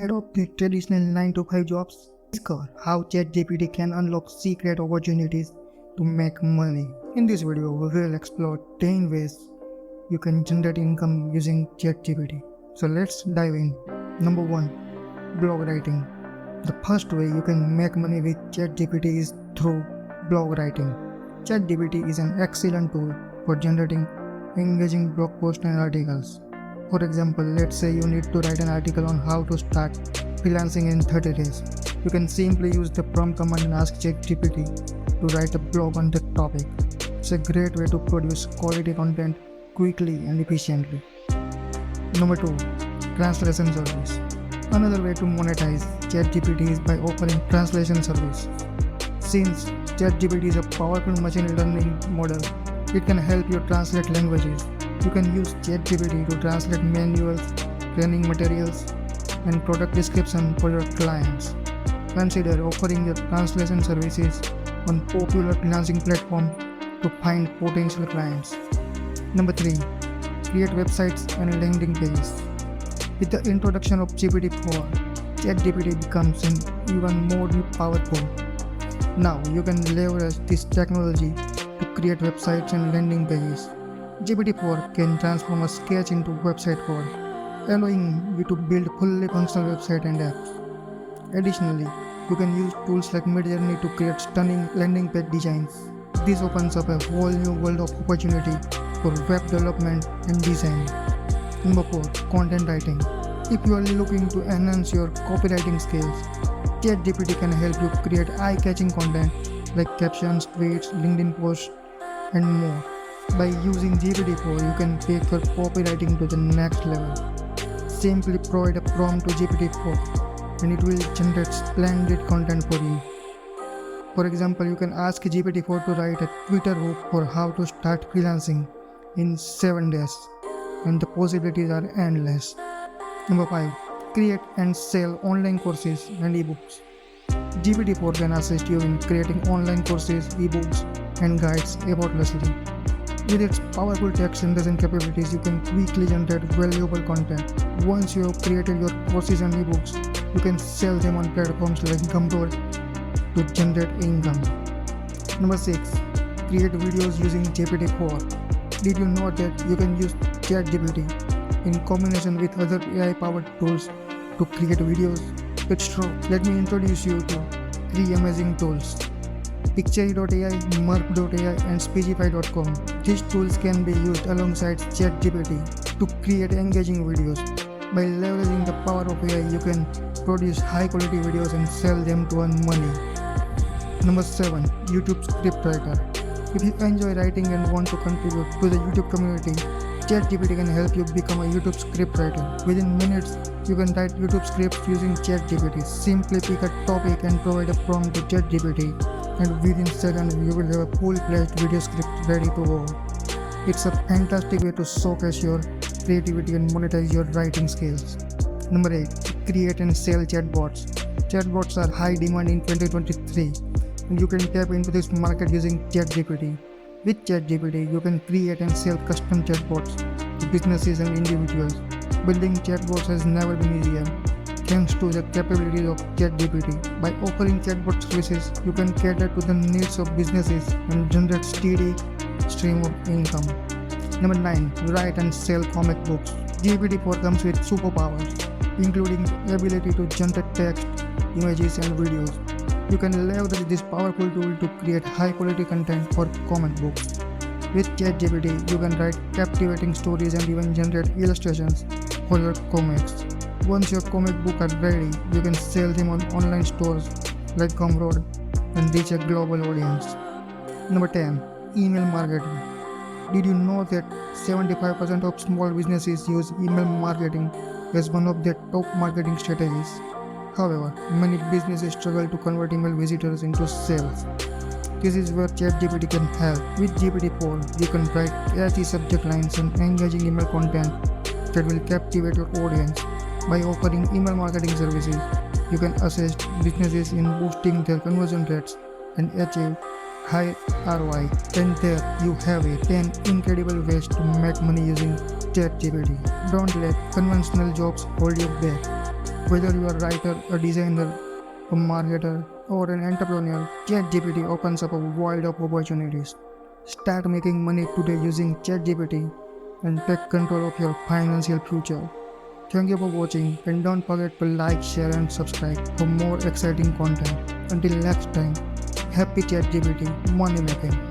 Tired of the traditional 9 to 5 jobs? Discover how ChatGPT can unlock secret opportunities to make money. In this video, we will explore 10 ways you can generate income using ChatGPT. So let's dive in. Number 1. Blog writing. The first way you can make money with ChatGPT is through blog writing. ChatGPT is an excellent tool for generating engaging blog posts and articles. For example, let's say you need to write an article on how to start freelancing in 30 days. You can simply use the prompt command and ask ChatGPT to write a blog on that topic. It's a great way to produce quality content quickly and efficiently. Number 2. Translation service. Another way to monetize ChatGPT is by offering translation service. Since ChatGPT is a powerful machine learning model, it can help you translate languages. You can use ChatGPT to translate manuals, training materials, and product description for your clients. Consider offering your translation services on popular freelancing platforms to find potential clients. Number 3. Create websites and landing pages. With the introduction of GPT-4, ChatGPT becomes even more powerful. Now you can leverage this technology to create websites and landing pages. GPT-4 can transform a sketch into website code, allowing you to build fully functional website and apps. Additionally, you can use tools like Midjourney to create stunning landing page designs. This opens up a whole new world of opportunity for web development and design. Number 4. Content writing. If you are looking to enhance your copywriting skills, ChatGPT can help you create eye-catching content like captions, tweets, LinkedIn posts, and more. By using GPT-4, you can take your copywriting to the next level. Simply provide a prompt to GPT-4 and it will generate splendid content for you. For example, you can ask GPT-4 to write a Twitter hook for how to start freelancing in 7 days, and the possibilities are endless. Number 5. Create and sell online courses and ebooks. GPT-4 can assist you in creating online courses, ebooks, and guides effortlessly. With its powerful text synthesis capabilities, you can quickly generate valuable content. Once you have created your courses and ebooks, you can sell them on platforms like Gumroad to generate income. Number 6. Create videos using GPT-4. Did you know that you can use ChatGPT in combination with other AI-powered tools to create videos? It's true. Let me introduce you to 3 amazing tools: Pictory.ai, Merp.ai, and Speechify.com. These tools can be used alongside ChatGPT to create engaging videos. By leveraging the power of AI, you can produce high-quality videos and sell them to earn money. Number 7. YouTube Scriptwriter. If you enjoy writing and want to contribute to the YouTube community, ChatGPT can help you become a YouTube scriptwriter. Within minutes, you can write YouTube scripts using ChatGPT. Simply pick a topic and provide a prompt to ChatGPT, and within seconds you will have a full-fledged video script ready to go. It's a fantastic way to showcase your creativity and monetize your writing skills. Number 8. Create and sell chatbots. Chatbots are high demand in 2023, and you can tap into this market using ChatGPT. With ChatGPT, you can create and sell custom chatbots to businesses and individuals. Building chatbots has never been easier, thanks to the capabilities of ChatGPT. By offering chatbot services, you can cater to the needs of businesses and generate steady stream of income. Number 9. Write and sell comic books. GPT-4 comes with superpowers, including the ability to generate text, images, and videos. You can leverage this powerful tool to create high-quality content for comic books. With ChatGPT, you can write captivating stories and even generate illustrations for your comics. Once your comic books are ready, you can sell them on online stores like Gumroad and reach a global audience. Number 10. Email marketing. Did you know that 75% of small businesses use email marketing as one of their top marketing strategies? However, many businesses struggle to convert email visitors into sales. This is where ChatGPT can help. With GPT-4, you can write catchy subject lines and engaging email content that will captivate your audience. By offering email marketing services, you can assist businesses in boosting their conversion rates and achieve high ROI. And there you have it, 10 incredible ways to make money using ChatGPT. Don't let conventional jobs hold you back. Whether you are a writer, a designer, a marketer, or an entrepreneur, ChatGPT opens up a world of opportunities. Start making money today using ChatGPT and take control of your financial future. Thank you for watching, and don't forget to like, share and subscribe for more exciting content. Until next time, happy ChatGPT money making.